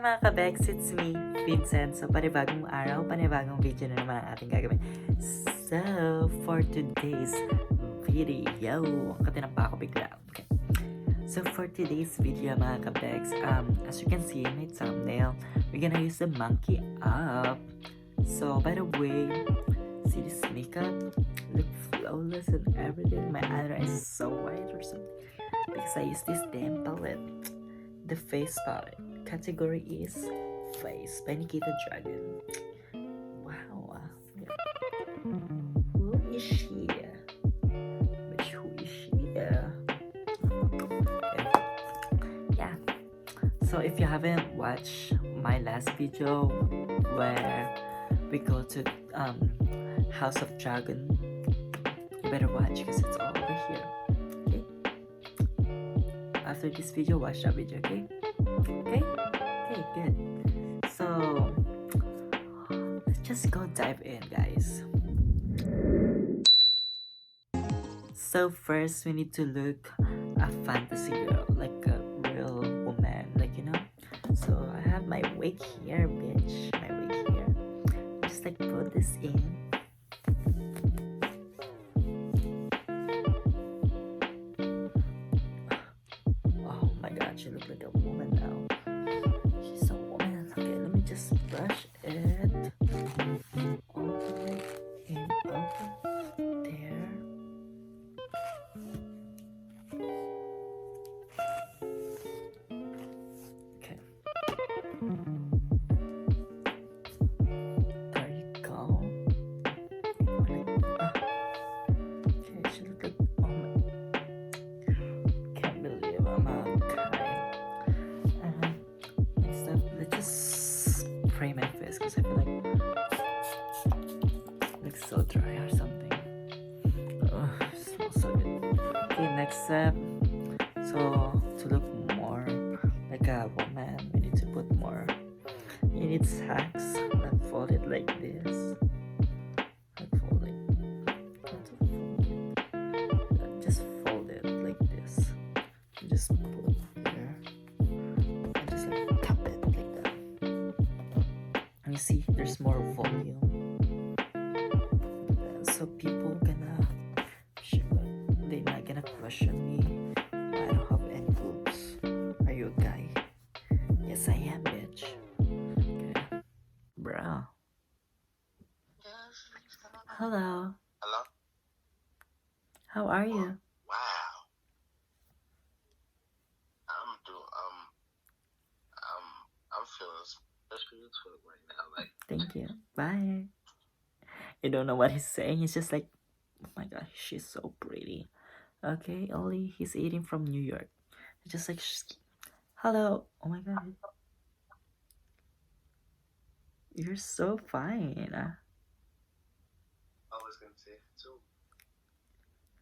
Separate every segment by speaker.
Speaker 1: mga ka-BEKS, it's me, Vincent. So, panibagong araw, panibagong video na naman ang ating gagawin. So, for today's video, katinapa ako bigla. Okay. So, for today's video, mga ka-BEKS, as you can see in my thumbnail, we're gonna use the monkey up. So, by the way, see this makeup? Look flawless and everything. My eyeliner is so white or something because I use this damn palette. The face palette. Category is face by Nikita Dragon. Wow. Who is she? Who is she? Yeah. So if you haven't watched my last video where we go to House of Dragon, you better watch because it's all over here. Okay? After this video, watch that video, okay? Okay, good. So let's just go dive in, guys. So first we need to look a fantasy girl, like a real woman, like, you know. So I have my wig here, bitch. My wig here. Just like put this in. Oh my god, she looks like a woman now. She's a woman. Okay, let me just brush it all the way in over there. Okay. There you go. Okay, she looks like, oh my, can't believe I'm outside. Next up, let's just spray my face because I feel like it looks so dry or something. Oh, it smells so good. Okay, next step. So to look more like a woman, we need to put more. You need sacks and fold it like this. Like fold it. Not to fold it. Just fold it like this. And just put it here. And just like tap it like that. And you see, there's more volume. So people they're not gonna question me. I don't have any boobs. Are you a guy? Yes, I am, bitch. Okay. Bro. Hello.
Speaker 2: Hello?
Speaker 1: How are you?
Speaker 2: Wow. I'm feeling spiritual right now. Like,
Speaker 1: Thank you. Bye. I don't know what he's saying. He's just like, oh my god, she's so pretty. Okay, Ollie, he's eating from New York. Just like, hello. Oh my god. You're so fine.
Speaker 2: I was gonna say it too.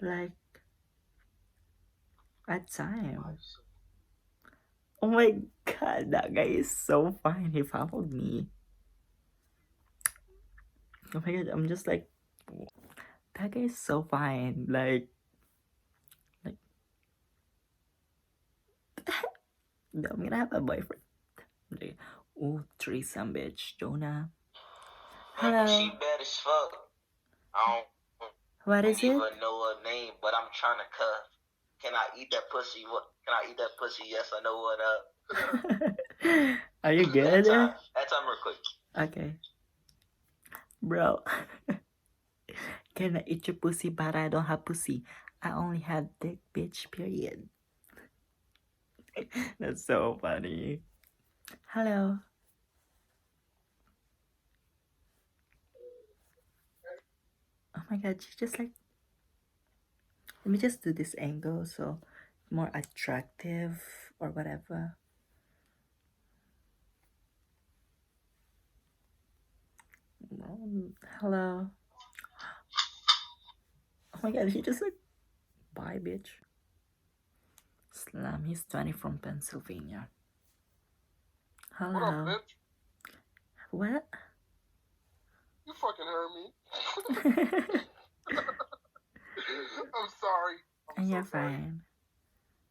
Speaker 1: Like, at time.
Speaker 2: Life's so-
Speaker 1: Oh my god, that guy is so fine. He followed me. Oh my god, I'm just like, that guy is so fine. Like, I'm gonna have a boyfriend. Like, oh, threesome, bitch. Jonah. Hello.
Speaker 2: She bad as fuck. I
Speaker 1: What
Speaker 2: don't
Speaker 1: is it?
Speaker 2: even know her name, but I'm trying to cuff. Can I eat that pussy? What? Can I eat that pussy? Yes, I know what up.
Speaker 1: Are you good?
Speaker 2: That time real quick.
Speaker 1: Okay. Bro. Can I eat your pussy, but I don't have pussy? I only have dick, bitch, period. That's so funny. Hello. Oh my god, she just like, let me just do this angle so more attractive or whatever. Hello. Oh my god, he just like, bye, bitch. Slam, he's 20 from Pennsylvania. Hello.
Speaker 3: What up, bitch?
Speaker 1: What?
Speaker 3: You fucking heard me. I'm sorry. I'm
Speaker 1: You're
Speaker 3: so sorry.
Speaker 1: fine.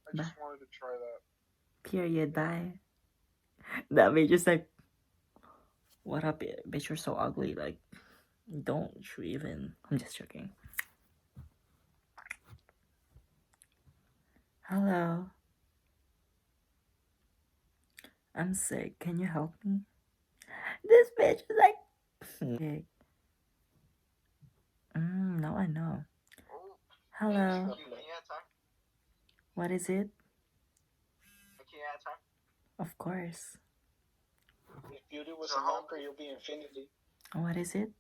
Speaker 3: I just wanted to try that.
Speaker 1: Period, bye. That bitch is like, what up, bitch? You're so ugly. Like, don't you even? I'm just joking. Hello. I'm sick. Can you help me? This bitch is like, okay. No, I know. Hello. What is it? Of course.
Speaker 4: If beauty was a number, you'll be infinity.
Speaker 1: What is it?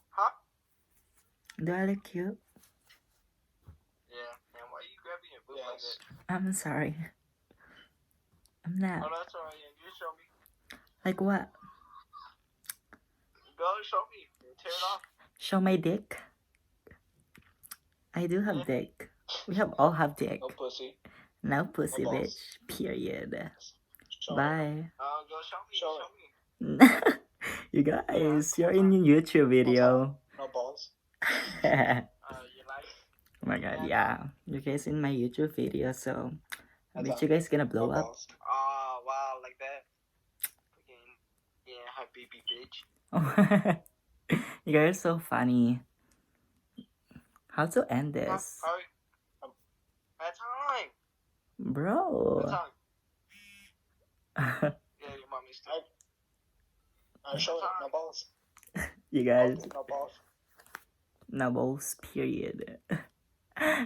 Speaker 2: Huh?
Speaker 1: Do I look cute?
Speaker 2: Yeah. Man, why you grabbing your boob like that?
Speaker 1: I'm sorry. I'm not.
Speaker 2: Oh, that's alright. You show me.
Speaker 1: Like what?
Speaker 2: Go show me. Tear it off.
Speaker 1: Show my dick? I do have dick. We all have dick.
Speaker 4: No pussy.
Speaker 1: No pussy,
Speaker 4: No
Speaker 1: bitch.
Speaker 4: balls.
Speaker 1: Period.
Speaker 4: Show
Speaker 1: Bye.
Speaker 2: Go show me.
Speaker 4: Show
Speaker 2: Show me.
Speaker 1: You guys, you're in your YouTube video.
Speaker 4: No balls.
Speaker 2: You like it?
Speaker 1: Oh my god, yeah. You guys in my YouTube video, so I bet
Speaker 4: That's
Speaker 1: you guys gonna blow
Speaker 4: No
Speaker 1: up.
Speaker 4: balls.
Speaker 2: Oh, wow, like that. Fucking, yeah, hi, baby bitch.
Speaker 1: You guys are so funny. How to end this?
Speaker 2: At time.
Speaker 1: Bro.
Speaker 2: At time. Yeah, your mommy's too.
Speaker 4: I show it. No balls.
Speaker 1: You guys,
Speaker 4: No balls.
Speaker 1: no balls, period.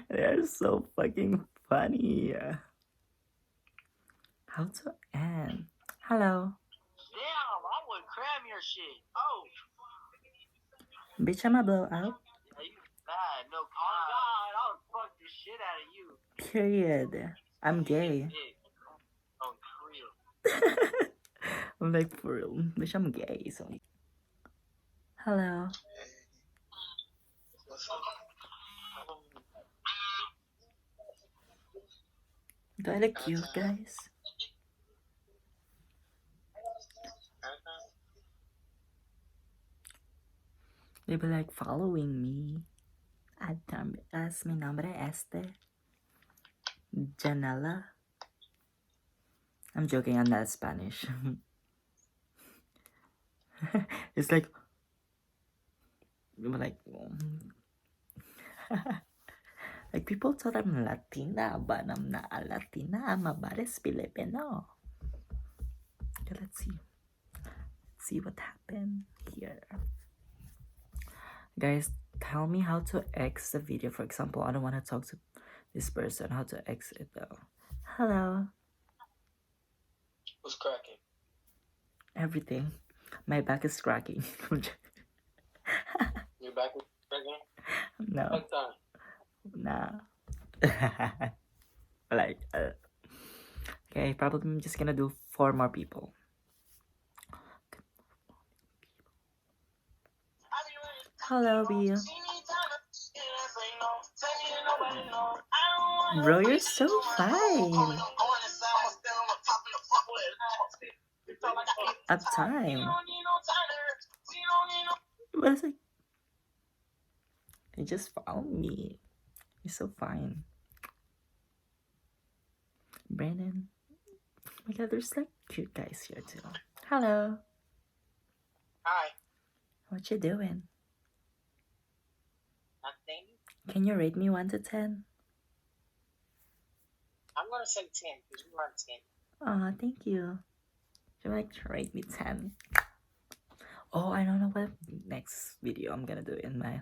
Speaker 1: They're so fucking funny. How to end? Hello.
Speaker 2: Damn, I would cram your shit. Oh.
Speaker 1: Bitch, I'ma blow out.
Speaker 2: Yeah, you bad. No, oh God, I would fuck the shit out of you.
Speaker 1: Period. I'm gay.
Speaker 2: Oh, real.
Speaker 1: I'm like, for real. Bitch, I'm gay. So. Hello. Do I look cute, guys? They be like following me. As mi nombre Janela. I'm joking, I'm not Spanish. It's like, like, like people thought I'm Latina, but I'm not a Latina. I'm a Bares Filipino. Okay, let's see. Let's see what happened here. Guys, tell me how to exit the video. For example, I don't want to talk to this person. How to exit though. Hello.
Speaker 4: What's cracking?
Speaker 1: Everything. My back is cracking.
Speaker 4: Your back was cracking?
Speaker 1: No.
Speaker 4: What time?
Speaker 1: Nah. Like, okay, probably I'm just gonna do 4 more people. Hello, B. Bro, you're so fine. Uptime. But it's like, you just found me. You're so fine. Brandon. Oh my god, there's like cute guys here too. Hello.
Speaker 2: Hi.
Speaker 1: What you doing?
Speaker 2: Nothing.
Speaker 1: Can you rate me 1 to 10?
Speaker 2: I'm gonna say 10 because you are 10.
Speaker 1: Aw, thank you. You like rate me 10. Oh, I don't know what next video I'm gonna do in my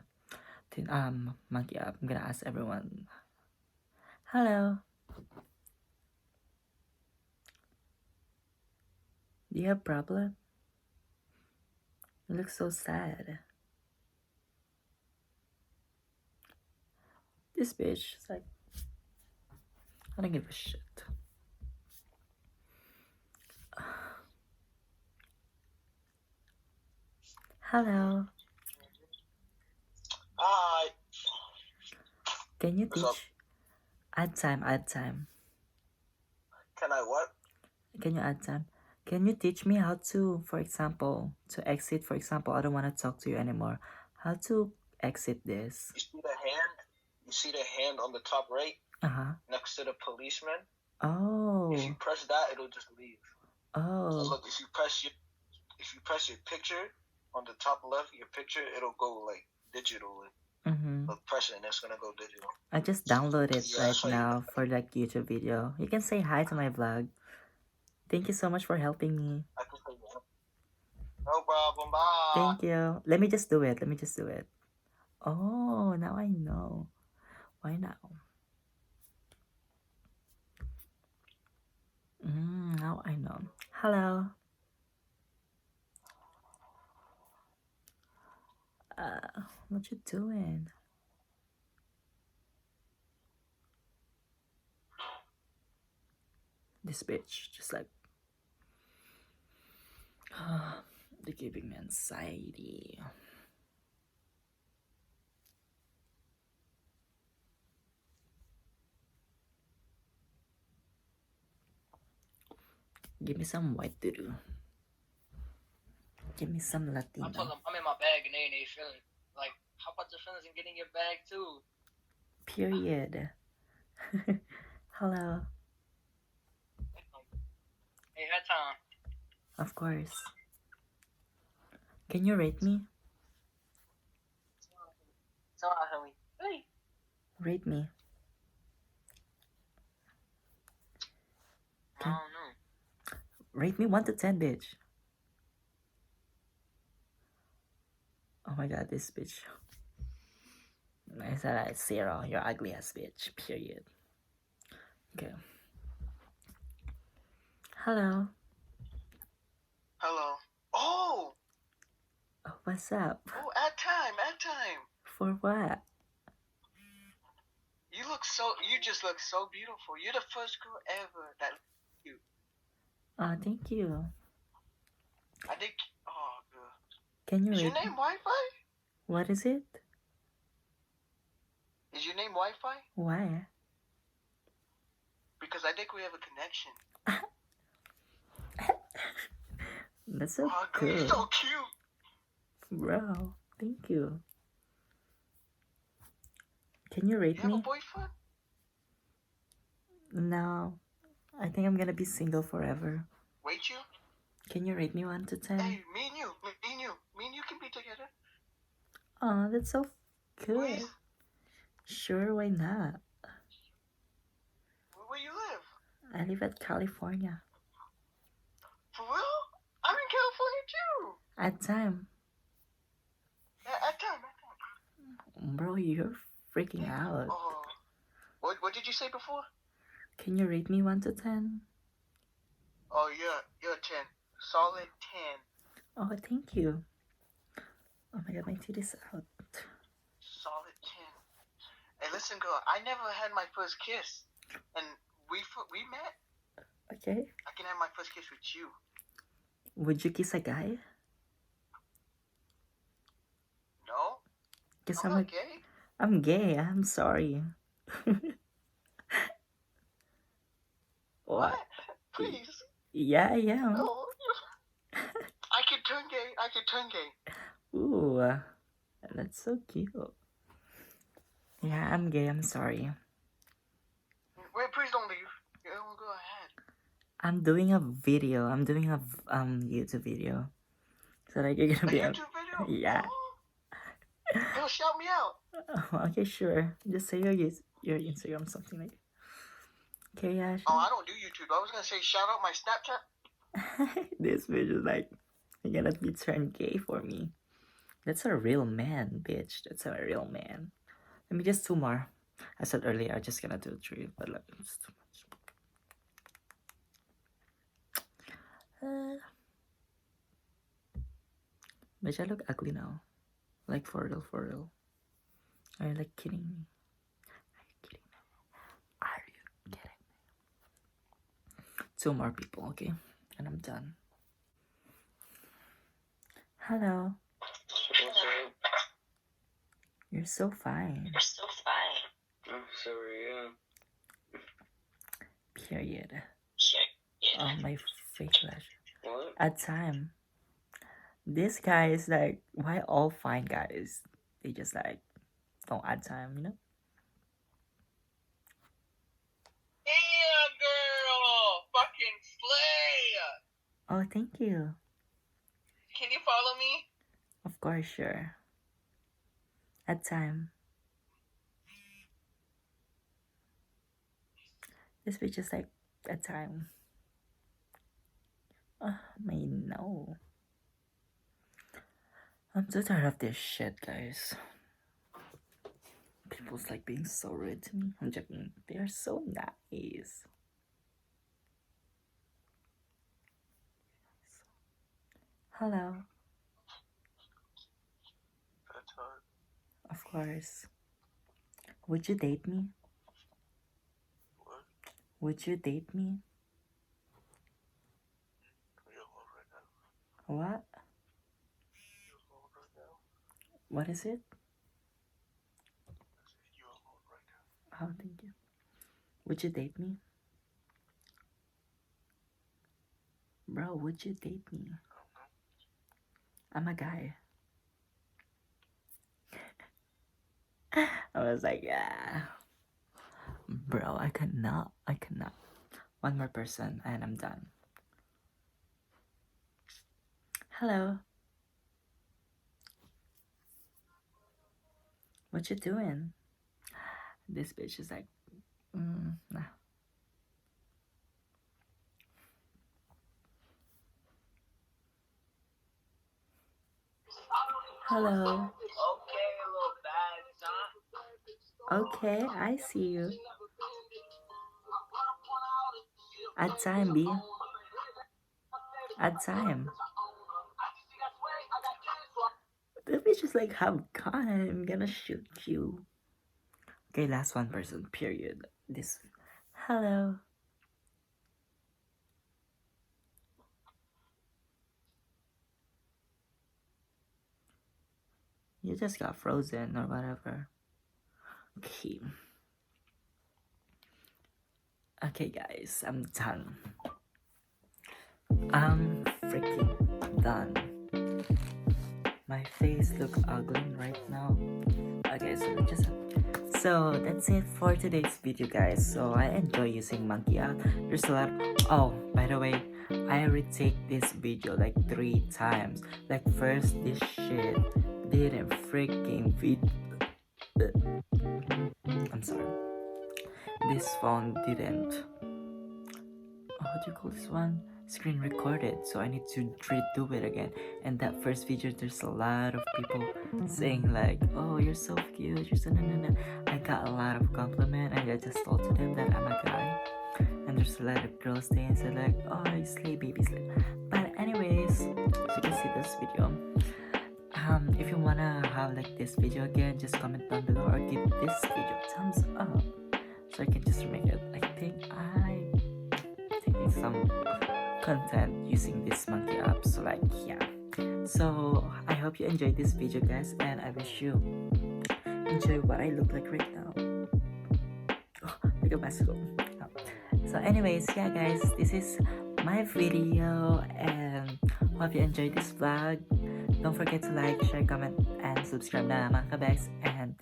Speaker 1: monkey app. I'm gonna ask everyone. Hello. Do you have a problem? You look so sad. This bitch is like, I don't give a shit. Hello.
Speaker 4: Hi.
Speaker 1: Can you
Speaker 4: What's up?
Speaker 1: teach? Add time.
Speaker 4: Can I what?
Speaker 1: Can you add time? Can you teach me how to, for example, to exit? For example, I don't want to talk to you anymore. How to exit this?
Speaker 4: You see the hand? You see the hand on the top right
Speaker 1: Uh-huh.
Speaker 4: next to the policeman?
Speaker 1: Oh.
Speaker 4: If you press that, it'll just leave. So
Speaker 1: Oh.
Speaker 4: look, if you press your picture on the top left, your picture, it'll go like digital. Look, press it and it's gonna go digital.
Speaker 1: I just downloaded it
Speaker 4: Yeah,
Speaker 1: right
Speaker 4: that's how you-
Speaker 1: now for like YouTube video. You can say hi to my vlog. Thank you so much for helping me.
Speaker 4: I can say that. No problem. Bye.
Speaker 1: Thank you. Let me just do it. Oh, now I know. Why now? Now I know. Hello. What you doing? This bitch just like they're giving me anxiety. Give me some white doo. Give me some Latino.
Speaker 5: I told them I'm in my bag and they ain't feeling. Like, how about your feelings and getting your bag too?
Speaker 1: Period. Hello.
Speaker 5: Hey, that time.
Speaker 1: Of course. Can you rate me?
Speaker 5: So I hey.
Speaker 1: Rate me.
Speaker 5: I don't know.
Speaker 1: Rate me 1 to 10, bitch. Oh my god, this bitch. I said at 0. You're ugly ass bitch. Period. Okay. Hello.
Speaker 4: Hello. Oh,
Speaker 1: Oh, what's up?
Speaker 4: at time.
Speaker 1: For what?
Speaker 4: You just look so beautiful. You're the first girl ever that you.
Speaker 1: Oh, thank you.
Speaker 4: I think. Oh, girl.
Speaker 1: Can you
Speaker 4: Is your
Speaker 1: rate me?
Speaker 4: name Wi-Fi?
Speaker 1: What is it?
Speaker 4: Is your name Wi-Fi?
Speaker 1: Why?
Speaker 4: Because I think we have a connection.
Speaker 1: That's so
Speaker 4: Oh, girl,
Speaker 1: cool.
Speaker 4: you're so cute.
Speaker 1: Bro, thank you. Can you
Speaker 4: You
Speaker 1: rate
Speaker 4: have a
Speaker 1: me?
Speaker 4: boyfriend?
Speaker 1: No. I think I'm gonna be single forever.
Speaker 4: Wait, you?
Speaker 1: Can you rate me 1 to 10?
Speaker 4: Hey, me and you can be together.
Speaker 1: Oh, that's so good.
Speaker 4: Please?
Speaker 1: Sure, why not?
Speaker 4: Where you live?
Speaker 1: I live at California.
Speaker 4: For real? I'm in California too.
Speaker 1: At time.
Speaker 4: At time.
Speaker 1: Bro, you're freaking out.
Speaker 4: Oh. What did you say before?
Speaker 1: Can you rate me 1 to 10?
Speaker 4: Oh, you're a 10. Solid 10.
Speaker 1: Oh, thank you. Oh my god, my teeth is out.
Speaker 4: Solid 10. Hey, listen, girl. I never had my first kiss, and we met.
Speaker 1: Okay.
Speaker 4: I can have my first kiss with you.
Speaker 1: Would you kiss a guy?
Speaker 4: No,
Speaker 1: Cause
Speaker 4: I'm not gay.
Speaker 1: I'm gay. I'm sorry.
Speaker 4: What? Please.
Speaker 1: Yeah, I am.
Speaker 4: No. I can turn gay.
Speaker 1: Ooh, that's so cute. Yeah, I'm gay. I'm sorry.
Speaker 4: Wait, please don't leave. Yeah, we'll go ahead.
Speaker 1: I'm doing a video. I'm doing a YouTube video. So like you're gonna
Speaker 4: A
Speaker 1: be
Speaker 4: YouTube video?
Speaker 1: Yeah.
Speaker 4: Yo, shout me out.
Speaker 1: Oh, okay, sure. Just say your Instagram, something like. Okay, yeah.
Speaker 4: Oh, I don't do YouTube. I was gonna say shout out my Snapchat.
Speaker 1: Sure. This bitch is like, you're gonna be turned gay for me. That's a real man, bitch. That's a real man. Let me just 2 more. I said earlier, I'm just gonna do 3, but like, it's too much. Bitch, I look ugly now. Like, for real, for real. Are you like kidding me? Are you kidding me? 2 more people, okay? And I'm done. Hello. You're so fine.
Speaker 5: Oh, so are you.
Speaker 1: Period. Oh, my fake lash.
Speaker 5: What?
Speaker 1: At time. This guy is like, why all fine guys? They just like, don't add time, you know?
Speaker 5: Yeah, girl.
Speaker 1: Oh, thank you.
Speaker 5: Can you follow me?
Speaker 1: Of course, sure. At time. This bitch is like a time. My no. I'm so tired of this shit, guys. People's like being so rude to me. I'm joking. They are so nice. Hello. Of course. Would you date me?
Speaker 3: What?
Speaker 1: Would you date me?
Speaker 3: You're alone right now.
Speaker 1: What?
Speaker 3: You're alone right now.
Speaker 1: What is it?
Speaker 3: I said you're alone right now.
Speaker 1: Oh, thank you. Would you date me? Bro, would you date me?
Speaker 3: I don't know.
Speaker 1: I'm a guy. I was like, yeah. Bro, I cannot. One more person and I'm done. Hello. What you doing? This bitch is like, nah. Hello.
Speaker 5: Okay, little bad son.
Speaker 1: Okay, I see you. At time, B. At time. The bitch is like, have gun, I'm gonna shoot you. Okay, last one person, period. This. Hello. You just got frozen or whatever. Okay. Okay, guys, I'm done. I'm freaking done. My face look ugly right now. Okay, so that's it for today's video, guys. So I enjoy using monkey app. There's a lot. Oh, by the way, I retake this video like 3 times. Like first, this shit didn't freaking I'm sorry. This phone didn't. How do you call this one? Screen recorded, so I need to redo it again. And that first video, there's a lot of people saying like, oh, you're so cute, you're so no. I got a lot of compliment and I just told to them that I'm a guy. And there's a lot of girls saying so like, oh, you slay, baby, slay. But anyways, so you can see this video. If you wanna have like this video again, just comment down below or give this video a thumbs up so I can just make it. I think some content using this monkey app, so like yeah. So I hope you enjoyed this video, guys, and I wish you enjoy what I look like right now. Oh, like a bicycle. So anyways, yeah guys, this is my video and hope you enjoyed this vlog. Don't forget to like, share, comment, and subscribe na mga ka-BEKS. And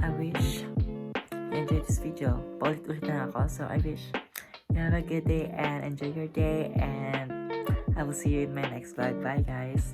Speaker 1: I wish you enjoyed this video. Paulit-ulit na ako, so I wish you have a good day and enjoy your day. And I will see you in my next vlog. Bye guys.